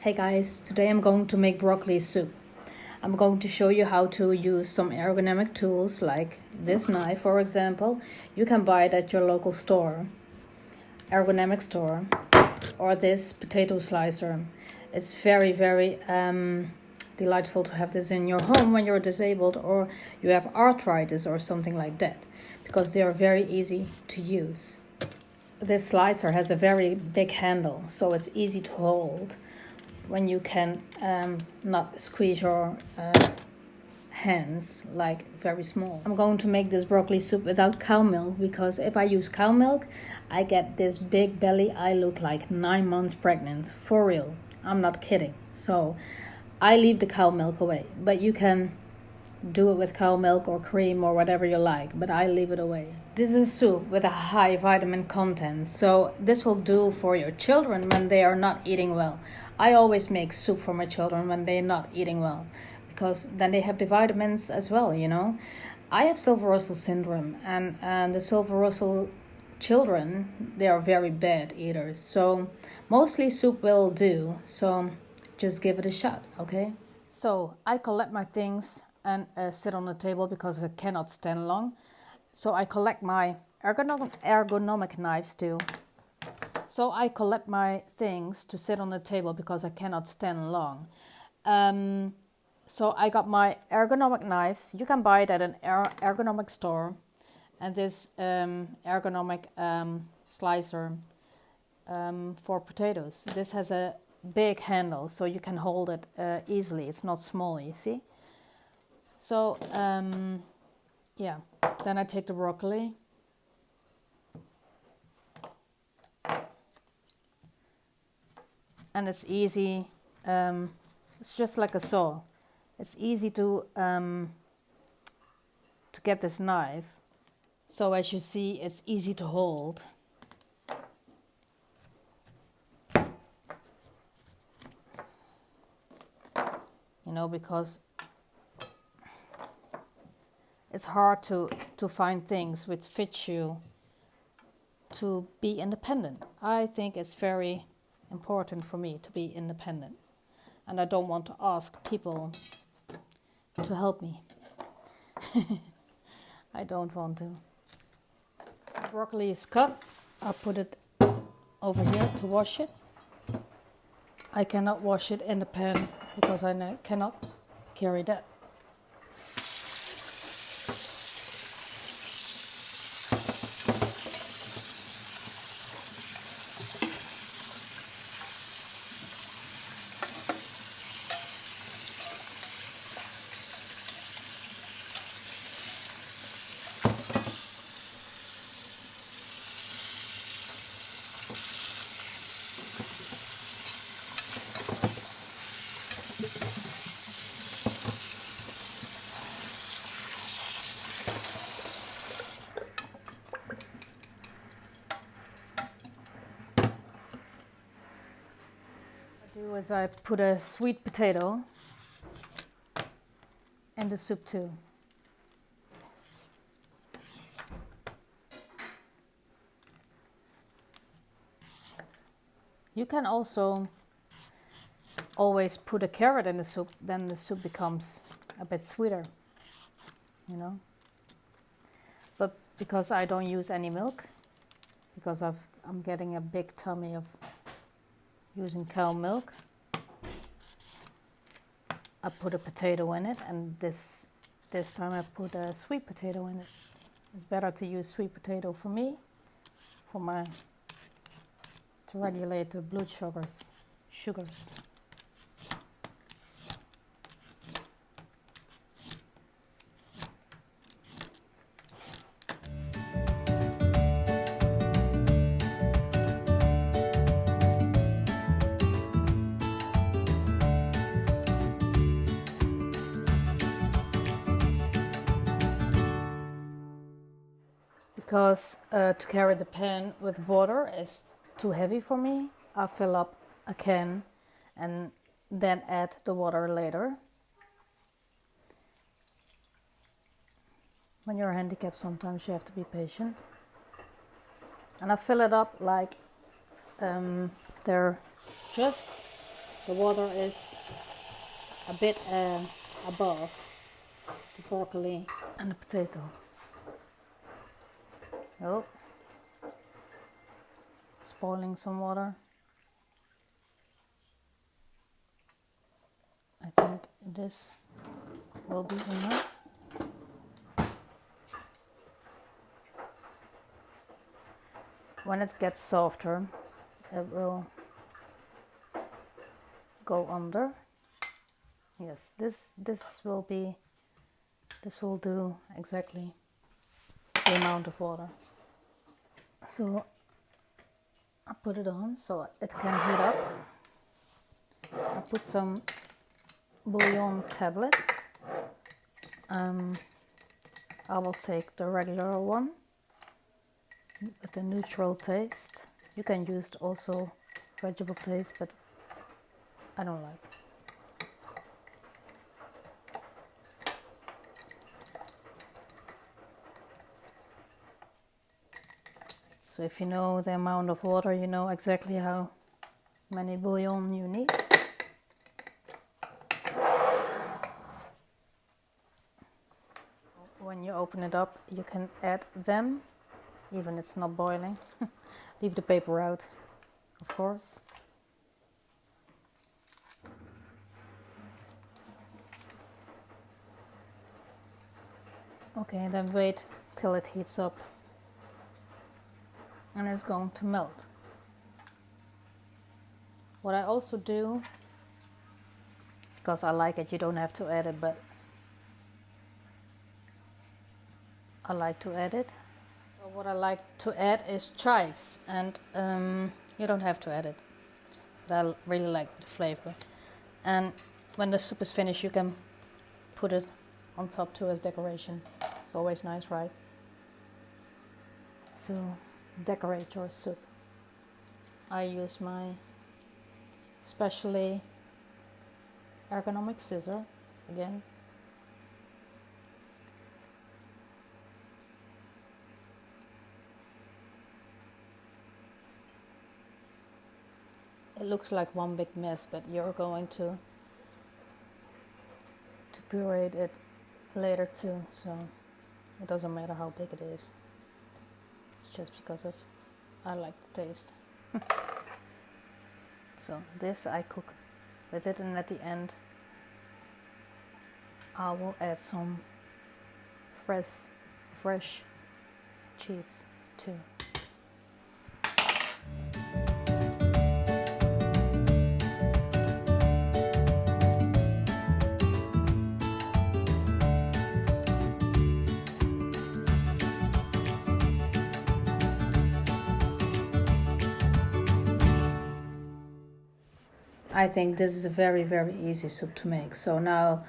Hey guys, today I'm going to make broccoli soup. I'm going to show you how to use some ergonomic tools like this knife, for example. You can buy it at your local store, ergonomic store, or this potato slicer. It's very delightful to have this in your home when you're disabled or you have arthritis or something like that, because they are very easy to use. This slicer has a very big handle, so it's easy to hold when you can not squeeze your hands like very small. I'm going to make this broccoli soup without cow milk, because if I use cow milk I get this big belly. I look like 9 months pregnant, for real. I'm not kidding. So I leave the cow milk away, but you can do it with cow milk or cream or whatever you like, but I leave it away. This is a soup with a high vitamin content, so this will do for your children when they are not eating well. I always make soup for my children when they're not eating well, because then they have the vitamins as well, you know. I have Silver Russell syndrome, and the Silver Russell children, they are very bad eaters, so mostly soup will do, so just give it a shot, okay? So I collect my things and sit on the table because I cannot stand long. So I collect my ergonomic knives too. So I collect my things to sit on the table because I cannot stand long. So I got my ergonomic knives. You can buy it at an ergonomic store. And this ergonomic slicer for potatoes. This has a big handle, so you can hold it easily. It's not small, you see. So yeah, then I take the broccoli and it's easy. It's just like a saw. It's easy to get this knife. So as you see, it's easy to hold. You know, because it's hard to find things which fit you to be independent. I think it's very important for me to be independent, and I don't want to ask people to help me. I don't want to. The broccoli is cut. I'll put it over here to wash it. I cannot wash it in the pan because I cannot carry that. Do is I put a sweet potato in the soup too. You can also always put a carrot in the soup, then the soup becomes a bit sweeter, you know. But because I don't use any milk, because I'm getting a big tummy of using cow milk, I put a potato in it, and this time I put a sweet potato in it. It's better to use sweet potato for me, to regulate the blood sugars. Because to carry the pan with water is too heavy for me, I fill up a can and then add the water later. When you're handicapped, sometimes you have to be patient. And I fill it up like they're just The water is a bit above the broccoli and the potato. Oh, spoiling some water. I think this will be enough. When it gets softer, it will go under. Yes, this will do exactly the amount of water. So I put it on so it can heat up. I put some bouillon tablets. I will take the regular one with the neutral taste. You can use also vegetable taste, but I don't like. So if you know the amount of water, you know exactly how many bouillon you need. When you open it up, you can add them, even it's not boiling. Leave the paper out, of course. Okay, then wait till it heats up and it's going to melt. What I also do, because I like it, you don't have to add it, but I like to add it. So what I like to add is chives, and you don't have to add it, but I really like the flavor. And when the soup is finished, you can put it on top too as decoration. It's always nice, right? To decorate your soup. I use my specially ergonomic scissor again. It looks like one big mess, but you're going to puree it later too, so it doesn't matter how big it is. It's just because of I like the taste. So this I cook with it, and at the end I will add some fresh chives too. I think this is a very, very easy soup to make. So now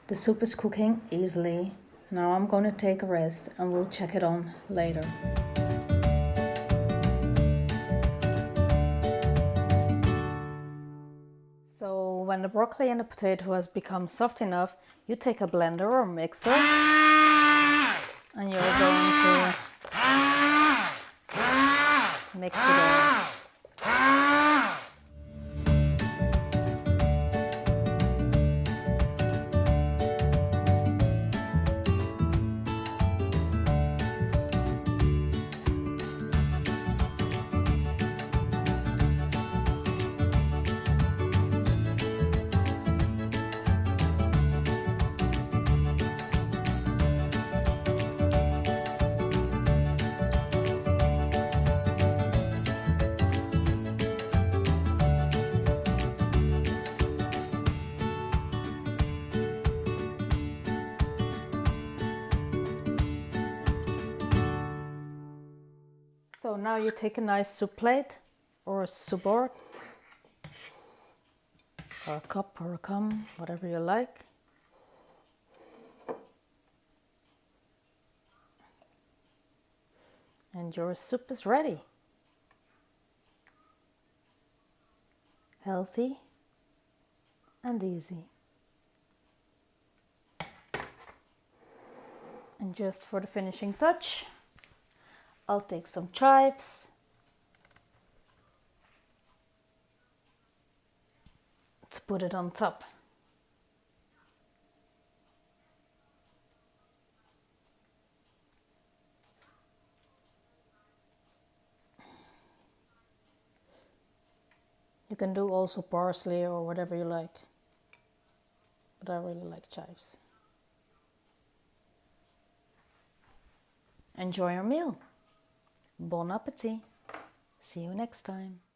the soup is cooking easily. Now I'm going to take a rest and we'll check it on later. So when the broccoli and the potato has become soft enough, you take a blender or mixer and you're going to mix it all. So now you take a nice soup plate or a soup board or a cup or a cum, whatever you like. And your soup is ready. Healthy and easy. And just for the finishing touch, I'll take some chives, let's put it on top. You can do also parsley or whatever you like, but I really like chives. Enjoy your meal. Bon appetit. See you next time.